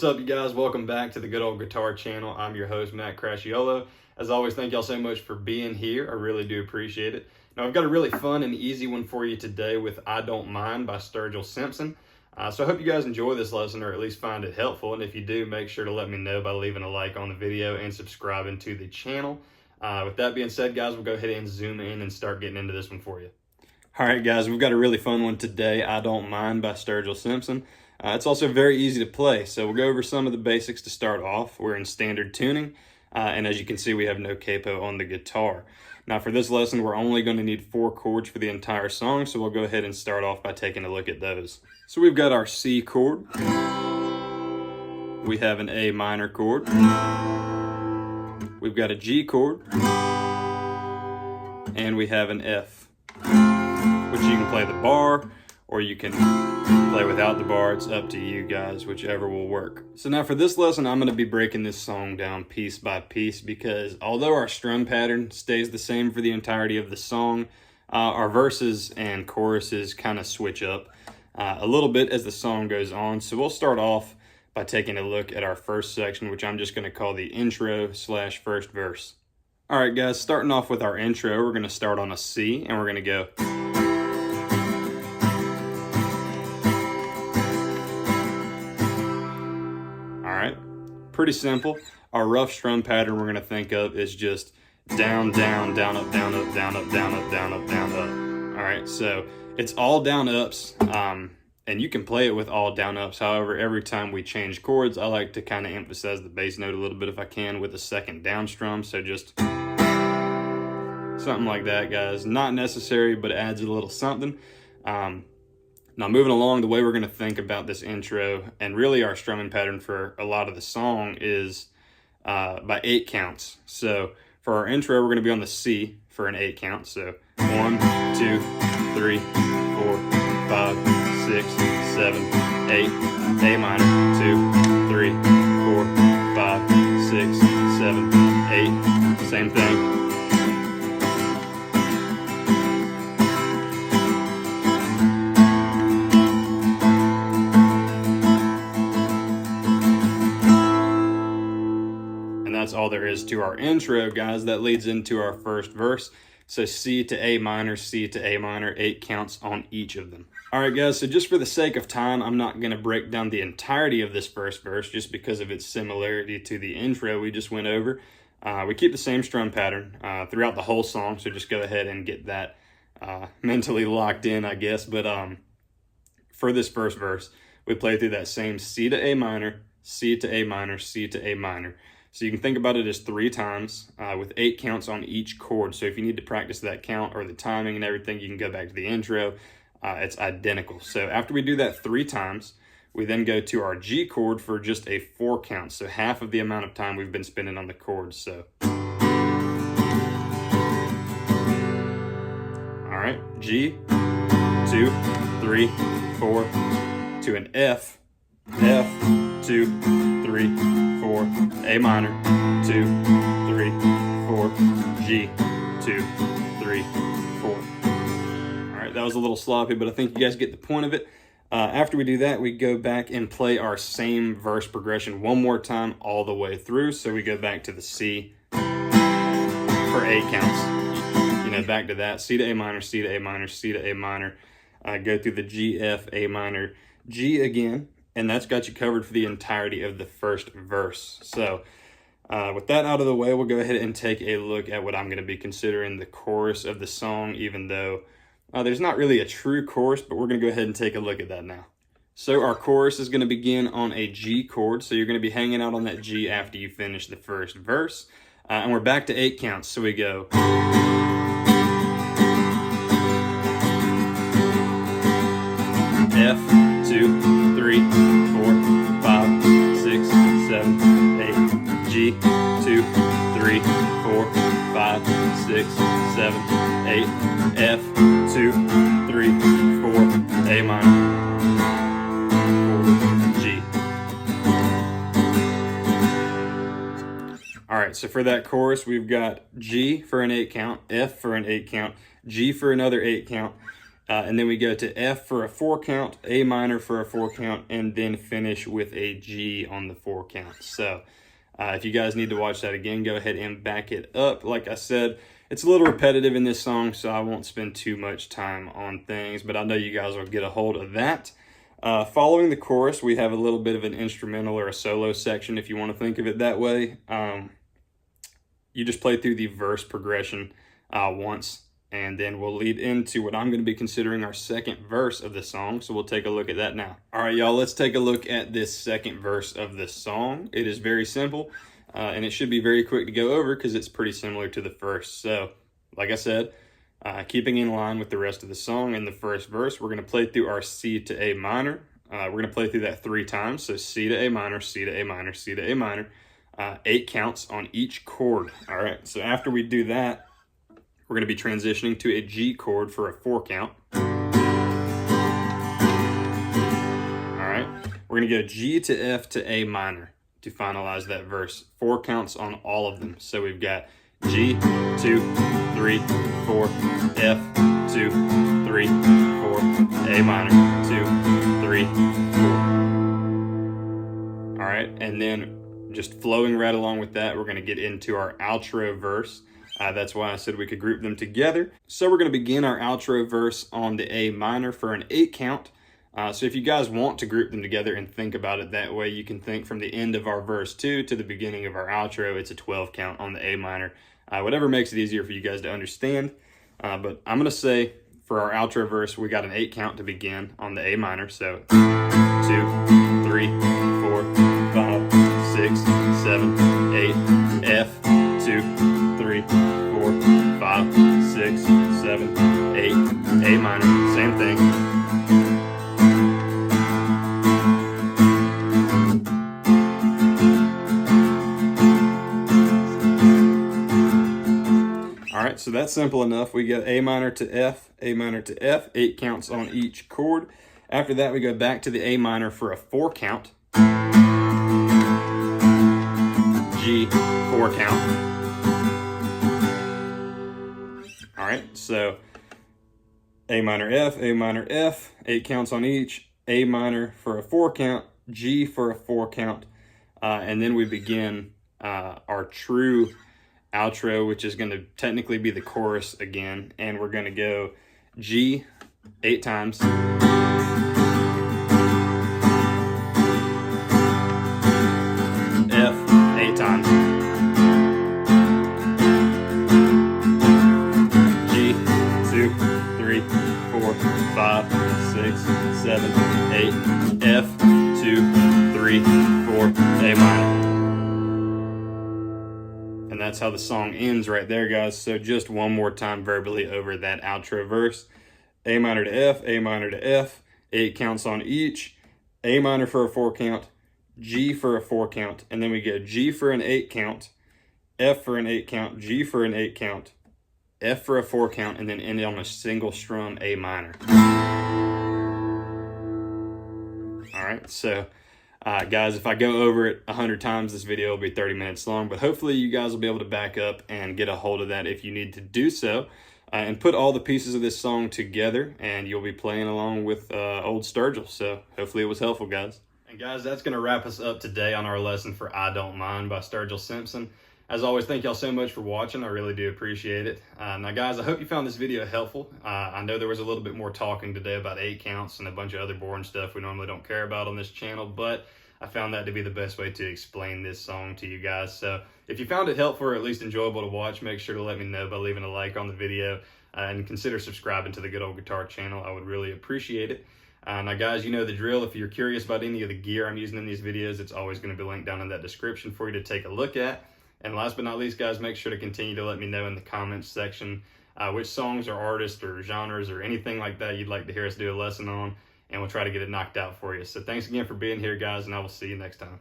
What's up, you guys? Welcome back to the Good Old Guitar channel. I'm your host, Matt Crashiolo. As always, thank y'all so much for being here. I really do appreciate it. Now, I've got a really fun and easy one for you today with I Don't Mind by Sturgill Simpson. So I hope you guys enjoy this lesson, or at least find it helpful. And if you do, make sure to let me know by leaving a like on the video and subscribing to the channel. With that being said, guys, we'll go ahead and zoom in and start getting into this one for you. All right, guys, we've got a really fun one today, I Don't Mind by Sturgill Simpson. It's also very easy to play, so we'll go over some of the basics to start off. We're in standard tuning, and as you can see, we have no capo on the guitar. Now, for this lesson, we're only going to need 4 chords for the entire song, so we'll go ahead and start off by taking a look at those. So we've got our C chord, we have an A minor chord, we've got a G chord, and we have an F, which you can play the bar, or you can play without the bar. It's up to you guys, whichever will work. So now for this lesson, I'm going to be breaking this song down piece by piece, because although our strum pattern stays the same for the entirety of the song, our verses and choruses kind of switch up a little bit as the song goes on. So we'll start off by taking a look at our first section, which I'm just going to call the intro / first verse. All right, guys, starting off with our intro, we're going to start on a C, and we're going to go. Pretty simple. Our rough strum pattern we're going to think of is just down, down, down, up, down, up, down, up, down, up, down, up, down, up. All right, so it's all down ups, and you can play it with all down ups. However, every time we change chords, I like to kind of emphasize the bass note a little bit if I can with a second down strum. So just something like that, guys. Not necessary, but it adds a little something. Now, moving along, the way we're going to think about this intro and really our strumming pattern for a lot of the song is by 8 counts. So for our intro, we're going to be on the C for an 8 count. So 1, 2, 3, 4, 5, 6, 7, 8. A minor, 2, 3, 4, 5, 6, 7, 8. Same thing. That's all there is to our intro, guys. That leads into our first verse. So C to A minor, C to A minor, 8 counts on each of them. All right, guys, so just for the sake of time, I'm not going to break down the entirety of this first verse just because of its similarity to the intro we just went over. We keep the same strum pattern throughout the whole song, so just go ahead and get that mentally locked in, I guess. But for this first verse, we play through that same C to A minor, C to A minor, C to A minor. So you can think about it as 3 times with 8 counts on each chord. So if you need to practice that count or the timing and everything, you can go back to the intro. It's identical. So after we do that 3 times, we then go to our G chord for just a 4 count. So half of the amount of time we've been spending on the chords. So, all right, G, 2, 3, 4, to an F, F, 2, 3, 4, A minor, 2, 3, 4, G, 2, 3, 4. All right, that was a little sloppy, but I think you guys get the point of it. After we do that, we go back and play our same verse progression one more time all the way through. So we go back to the C for 8 counts. You know, back to that, C to A minor, C to A minor, C to A minor. Go through the G, F, A minor, G again. And that's got you covered for the entirety of the first verse. So with that out of the way, we'll go ahead and take a look at what I'm going to be considering the chorus of the song, even though there's not really a true chorus, but we're going to go ahead and take a look at that now. So our chorus is going to begin on a G chord. So you're going to be hanging out on that G after you finish the first verse. And we're back to 8 counts. So we go. F, 2, 3, 4, 5, 6, 7, 8. G, 2, 3, 4, 5, 6, 7, 8. F, 2, 3, 4, A minor, 4, G. All right, so for that chorus, we've got G for an 8 count, F for an 8 count, G for another 8 count, And then we go to F for a 4 count, A minor for a 4 count, and then finish with a G on the 4 count. So if you guys need to watch that again, go ahead and back it up. Like I said, it's a little repetitive in this song, so I won't spend too much time on things, but I know you guys will get a hold of that. Following the chorus, we have a little bit of an instrumental or a solo section, if you want to think of it that way. You just play through the verse progression once, and then we'll lead into what I'm going to be considering our second verse of the song. So we'll take a look at that now. All right, y'all, let's take a look at this second verse of the song. It is very simple, and it should be very quick to go over because it's pretty similar to the first. So, like I said, keeping in line with the rest of the song in the first verse, we're going to play through our C to A minor. We're going to play through that 3 times. So C to A minor, C to A minor, C to A minor. 8 counts on each chord. All right, so after we do that, we're going to be transitioning to a G chord for a 4 count. All right, we're going to go G to F to A minor to finalize that verse. 4 counts on all of them. So we've got G, 2, 3, 4, F, 2, 3, 4, A minor, 2, 3, 4. All right, and then just flowing right along with that, we're going to get into our outro verse. That's why I said we could group them together. So we're going to begin our outro verse on the A minor for an 8 count. So if you guys want to group them together and think about it that way, you can think from the end of our verse 2 to the beginning of our outro, it's a 12 count on the A minor. Whatever makes it easier for you guys to understand. But I'm going to say for our outro verse, we got an 8 count to begin on the A minor. So 2, 3, 4, 5, 6, 7, 8, F, 2, 3, 4, 5, 6, 7, 8, A minor, same thing. All right, so that's simple enough. We go A minor to F, A minor to F, 8 counts on each chord. After that, we go back to the A minor for a 4 count. G, 4 count. All right, so A minor, F, 8 counts on each, A minor for a 4 count, G for a 4 count, and then we begin our true outro, which is going to technically be the chorus again, and we're going to go G 8 times. F 8 times. G 2, 3, 4, 5, 6, 7, 8. F 2, 3, 4, A minor. And that's how the song ends right there, guys. So just one more time verbally over that outro verse. A minor to F, A minor to F, 8 counts on each. A minor for a 4 count, G for a 4 count, and then we go G for an 8 count, F for an 8 count, G for an 8 count, F for a 4 count, and then end on a single strum A minor. All right, so guys, if I go over it 100 times, this video will be 30 minutes long, but hopefully you guys will be able to back up and get a hold of that if you need to do so, and put all the pieces of this song together, and you'll be playing along with old Sturgill. So hopefully it was helpful, guys. And guys, that's going to wrap us up today on our lesson for I Don't Mind by Sturgill Simpson. As always, thank y'all so much for watching. I really do appreciate it. Now, guys, I hope you found this video helpful. I know there was a little bit more talking today about 8 counts and a bunch of other boring stuff we normally don't care about on this channel, but I found that to be the best way to explain this song to you guys. So if you found it helpful or at least enjoyable to watch, make sure to let me know by leaving a like on the video, and consider subscribing to the Good Old Guitar channel. I would really appreciate it. Now, guys, you know the drill. If you're curious about any of the gear I'm using in these videos, it's always going to be linked down in that description for you to take a look at. And last but not least, guys, make sure to continue to let me know in the comments section which songs or artists or genres or anything like that you'd like to hear us do a lesson on, and we'll try to get it knocked out for you. So thanks again for being here, guys, and I will see you next time.